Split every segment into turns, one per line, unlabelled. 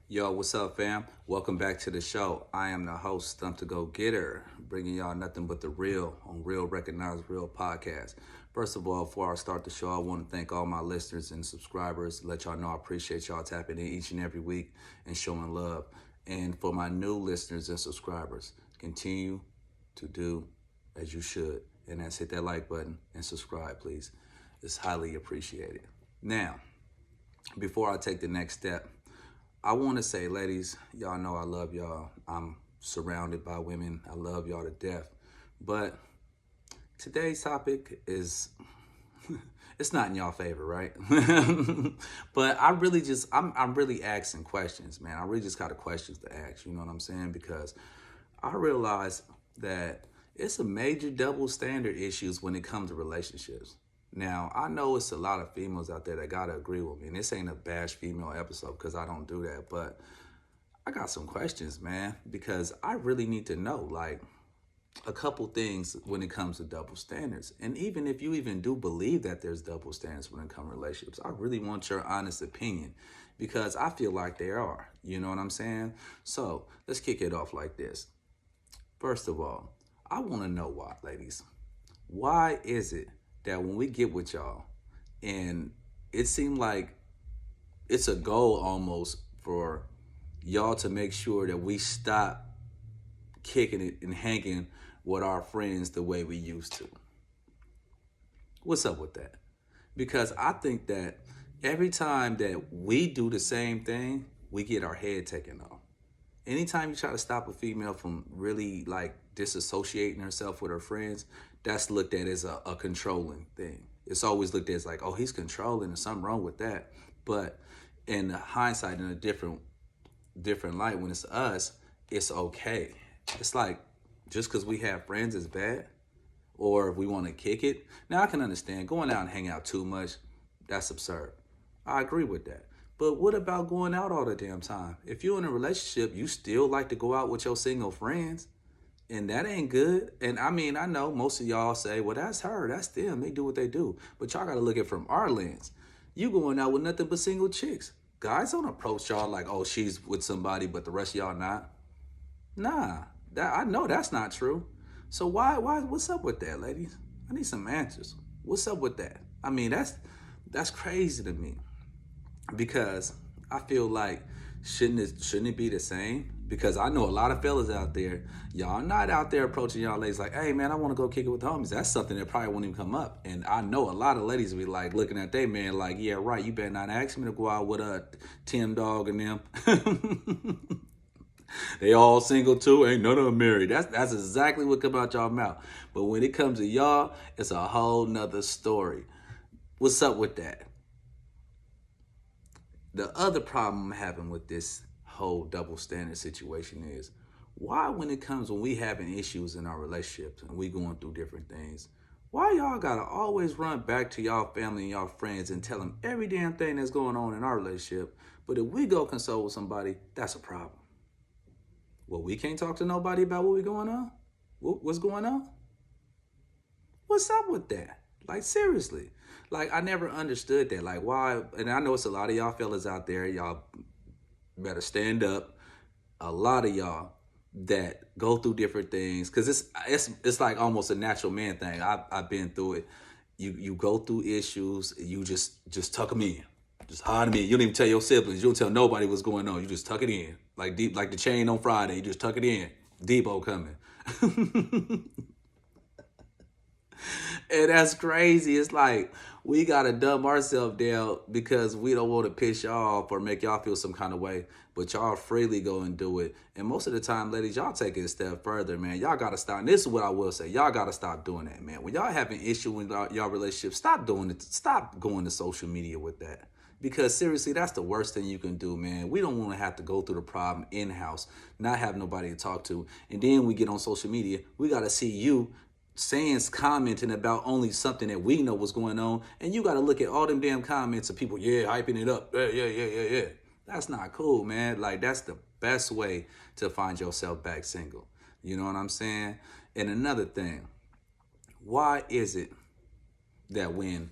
Yo, what's up, fam? Welcome back to the show. I am the host, Stump to Go Getter, bringing y'all nothing but the real on Real Recognized Real podcast. First of all, before I start the show, I want to thank all my listeners and subscribers. Let y'all know I appreciate y'all tapping in each and every week and showing love. And for my new listeners and subscribers, continue to do as you should. And that's hit that like button and subscribe, please. It's highly appreciated. Now, before I take the next step, I want to say, ladies, y'all know I love y'all. I'm surrounded by women. I love y'all to death. But today's topic is it's not in y'all favor, right? But I'm really asking questions, man. I really just got questions to ask, you know what I'm saying? Because I realize that it's a major double standard issues when it comes to relationships. Now, I know it's a lot of females out there that gotta agree with me, and this ain't a bash female episode because I don't do that, but I got some questions, man, because I really need to know, like, a couple things when it comes to double standards. And even if you even do believe that there's double standards when it comes to relationships, I really want your honest opinion because I feel like there are. You know what I'm saying? So let's kick it off like this. First of all, I want to know why, ladies. Why is it that when we get with y'all and it seemed like it's a goal almost for y'all to make sure that we stop kicking it and hanging with our friends the way we used to? What's up with that? Because I think that every time that we do the same thing, we get our head taken off. Anytime you try to stop a female from really like disassociating herself with her friends, that's looked at as a controlling thing. It's always looked at as like, oh, he's controlling, there's something wrong with that. But in hindsight, in a different light, when it's us, it's okay. It's like just because we have friends is bad, or if we want to kick it. Now I can understand going out and hang out too much. That's absurd. I agree with that. But what about going out all the damn time? If you're in a relationship, you still like to go out with your single friends, and that ain't good. And I mean, I know most of y'all say, well, that's her, that's them, they do what they do. But y'all gotta look at it from our lens. You going out with nothing but single chicks. Guys don't approach y'all like, oh, she's with somebody, but the rest of y'all not. Nah, that I know that's not true. So what's up with that, ladies? I need some answers. What's up with that? I mean, that's crazy to me because I feel like shouldn't it be the same? Because I know a lot of fellas out there, y'all not out there approaching y'all ladies like, hey man, I want to go kick it with the homies. That's something that probably won't even come up. And I know a lot of ladies be like looking at they man like, yeah, right, you better not ask me to go out with Tim Dog and them. They all single too. Ain't none of them married. That's exactly what come out y'all mouth. But when it comes to y'all, it's a whole nother story. What's up with that? The other problem I'm having with this whole double standard situation is why when it comes when we having issues in our relationships and we going through different things, why y'all gotta always run back to y'all family and y'all friends and tell them every damn thing that's going on in our relationship, but if we go console with somebody, that's a problem. Well, we can't talk to nobody about what we going on? What's going on? What's up with that? Like, seriously. Like, I never understood that. Like, why? And I know it's a lot of y'all fellas out there. Y'all better stand up. A lot of y'all that go through different things. Because it's like almost a natural man thing. I've been through it. You go through issues. You just tuck them in. Just hide them in. You don't even tell your siblings. You don't tell nobody what's going on. You just tuck it in. Like deep, like the chain on Friday. You just tuck it in. Debo coming. And that's crazy. It's like we gotta dumb ourselves down because we don't want to piss y'all off or make y'all feel some kind of way. But y'all freely go and do it. And most of the time, ladies, y'all take it a step further, man. Y'all gotta stop. And this is what I will say. Y'all gotta stop doing that, man. When y'all having issue with y'all relationship, stop doing it. Stop going to social media with that. Because seriously, that's the worst thing you can do, man. We don't want to have to go through the problem in house, not have nobody to talk to, and then we get on social media. We got to see you saying commenting about only something that we know was going on, and you got to look at all them damn comments of people, yeah, hyping it up, yeah. That's not cool, man. Like that's the best way to find yourself back single. You know what I'm saying? And another thing, why is it that when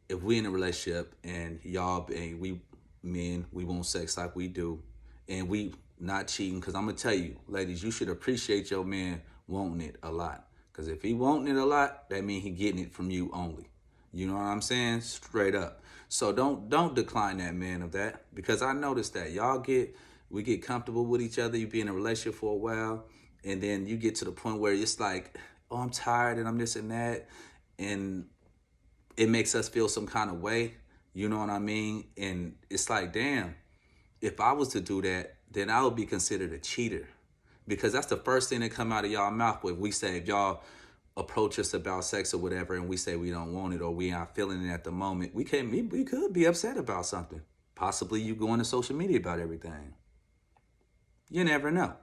if we in a relationship and y'all and we men we want sex like we do, and we not cheating. Because I'm gonna tell you, ladies, you should appreciate your man wanting it a lot. Because if he wanting it a lot, that means he getting it from you only. You know what I'm saying? Straight up. So don't decline that man of that, because I noticed that we get comfortable with each other. You be in a relationship for a while, and then you get to the point where it's like, oh, I'm tired and I'm this and that, and it makes us feel some kind of way. You know what I mean? And it's like, damn, if I was to do that, then I would be considered a cheater, because that's the first thing that come out of y'all mouth. If we say, if y'all approach us about sex or whatever, and we say we don't want it or we aren't feeling it at the moment, we could be upset about something. Possibly you going to social media about everything. You never know.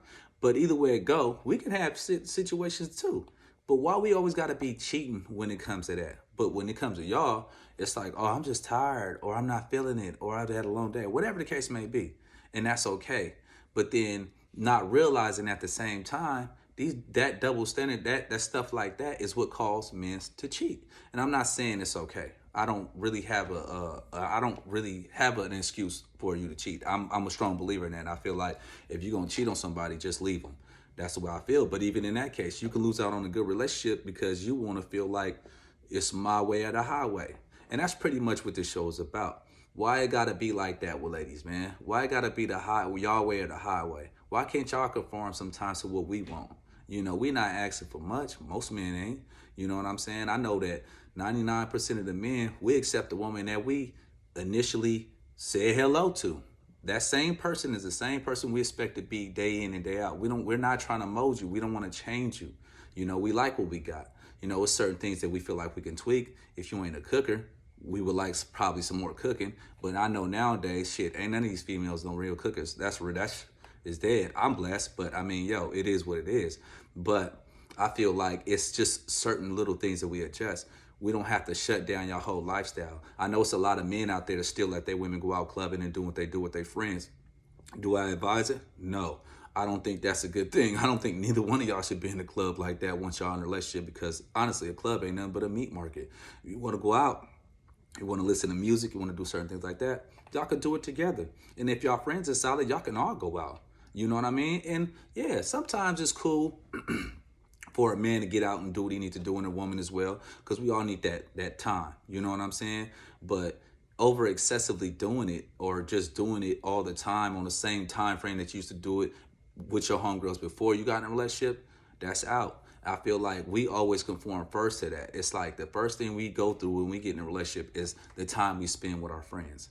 But either way it go, we can have situations too. But why we always got to be cheating when it comes to that? But when it comes to y'all, it's like, oh, I'm just tired, or I'm not feeling it, or I've had a long day, whatever the case may be. And that's okay. But then not realizing at the same time, that double standard, that stuff like that is what causes men to cheat. And I'm not saying it's okay. I don't really have an excuse for you to cheat. I'm a strong believer in that. I feel like if you're gonna cheat on somebody, just leave them. That's the way I feel. But even in that case, you can lose out on a good relationship because you want to feel like it's my way or the highway. And that's pretty much what this show is about. Why it gotta be like that with ladies, man? Why it gotta be y'all way or the highway? Why can't y'all conform sometimes to what we want? You know, we not asking for much. Most men ain't. You know what I'm saying? I know that 99% of the men, we accept the woman that we initially said hello to. That same person is the same person we expect to be day in and day out. We're not trying to mold you. We don't want to change you. You know, we like what we got. You know, it's certain things that we feel like we can tweak. If you ain't a cooker, we would like probably some more cooking. But I know nowadays, shit, ain't none of these females no real cookers. That's is dead. I'm blessed, but I mean, yo, it is what it is. But I feel like it's just certain little things that we adjust. We don't have to shut down your whole lifestyle. I know it's a lot of men out there that still let their women go out clubbing and do what they do with their friends. Do I advise it? No. I don't think that's a good thing. I don't think neither one of y'all should be in a club like that once y'all in a relationship, because honestly, a club ain't nothing but a meat market. You want to go out, you want to listen to music, you want to do certain things like that, y'all can do it together. And if y'all friends are solid, y'all can all go out. You know what I mean? And yeah, sometimes it's cool for a man to get out and do what he needs to do, and a woman as well, because we all need that time. You know what I'm saying? But over excessively doing it, or just doing it all the time on the same time frame that you used to do it with your homegirls before you got in a relationship, that's out. I feel like we always conform first to that. It's like the first thing we go through when we get in a relationship is the time we spend with our friends.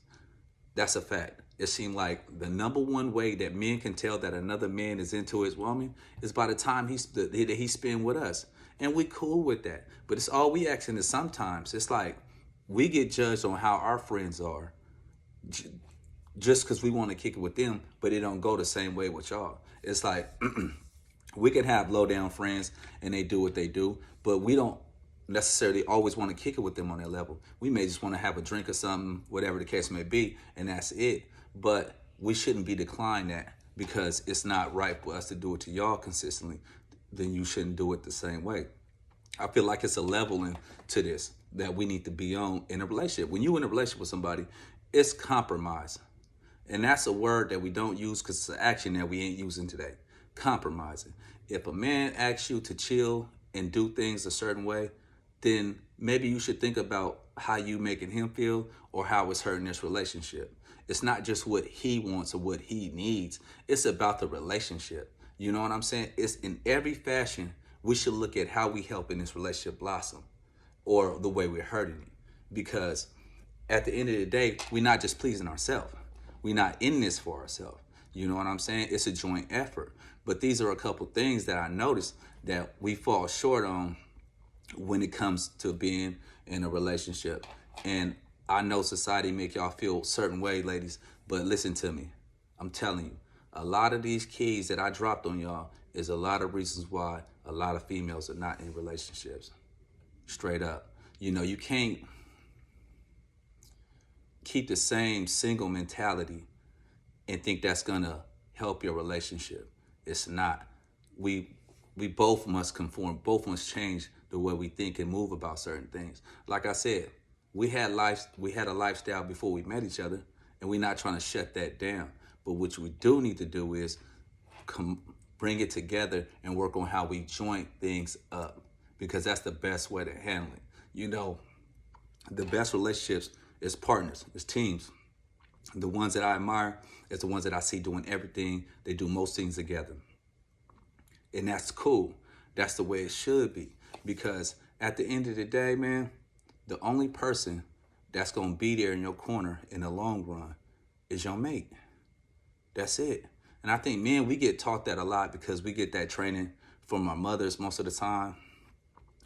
That's a fact. It seemed like the number one way that men can tell that another man is into his woman is by the time he spend with us. And we cool with that. But it's all we asking is sometimes it's like we get judged on how our friends are just because we want to kick it with them, but it don't go the same way with y'all. It's like we can have low down friends and they do what they do, but we don't necessarily always want to kick it with them on that level. We may just want to have a drink or something, whatever the case may be, and that's it. But we shouldn't be declined that because it's not right for us to do it to y'all consistently. Then you shouldn't do it the same way. I feel like it's a leveling to this that we need to be on in a relationship. When you're in a relationship with somebody, it's compromise. And that's a word that we don't use because it's an action that we ain't using today. Compromising. If a man asks you to chill and do things a certain way, then maybe you should think about how you making him feel or how it's hurting this relationship. It's not just what he wants or what he needs. It's about the relationship. You know what I'm saying? It's in every fashion, we should look at how we helping this relationship blossom or the way we're hurting it. Because at the end of the day, we're not just pleasing ourselves. We're not in this for ourselves. You know what I'm saying? It's a joint effort. But these are a couple things that I noticed that we fall short on when it comes to being in a relationship. And I know society make y'all feel a certain way, ladies, but listen to me. I'm telling you, a lot of these keys that I dropped on y'all is a lot of reasons why a lot of females are not in relationships. Straight up. You know, you can't keep the same single mentality and think that's gonna help your relationship. It's not. We both must conform, both must change the way we think and move about certain things. Like I said, we had a lifestyle before we met each other, and we're not trying to shut that down. But what we do need to do is bring it together and work on how we joint things up, because that's the best way to handle it. You know, the best relationships is partners, is teams. The ones that I admire is the ones that I see doing everything. They do most things together. And that's cool. That's the way it should be. Because at the end of the day, man, the only person that's going to be there in your corner in the long run is your mate. That's it. And I think, man, we get taught that a lot because we get that training from our mothers most of the time.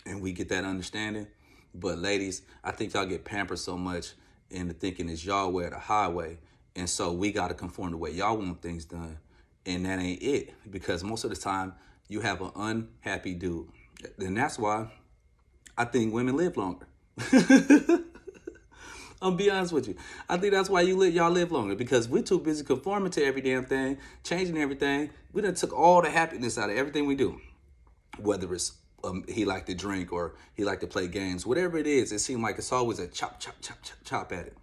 And we get that understanding. But ladies, I think y'all get pampered so much into thinking it's y'all way or the highway. And so we got to conform the way y'all want things done. And that ain't it. Because most of the time, you have an unhappy dude. And that's why I think women live longer. I'll be honest with you. I think that's why y'all live longer, because we're too busy conforming to every damn thing, changing everything. We done took all the happiness out of everything we do. Whether it's he like to drink or he like to play games, whatever it is, it seems like it's always a chop at it.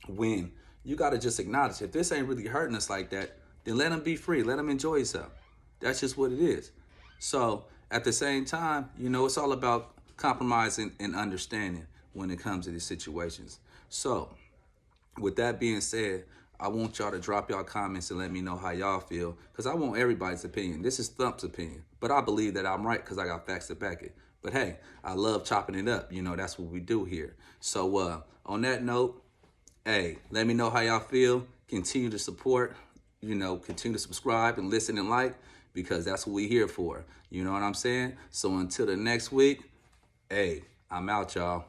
When you got to just acknowledge, if this ain't really hurting us like that, then let him be free. Let him enjoy himself. That's just what it is. So at the same time, you know, it's all about compromising and understanding when it comes to these situations. So with that being said, I want y'all to drop y'all comments and let me know how y'all feel, because I want everybody's opinion. This is Thump's opinion, but I believe that I'm right because I got facts to back it. But hey, I love chopping it up. You know, that's what we do here. So on that note, hey, let me know how y'all feel. Continue to support, you know, continue to subscribe and listen and like, because that's what we here for. You know what I'm saying? So until the next week, hey, I'm out, y'all.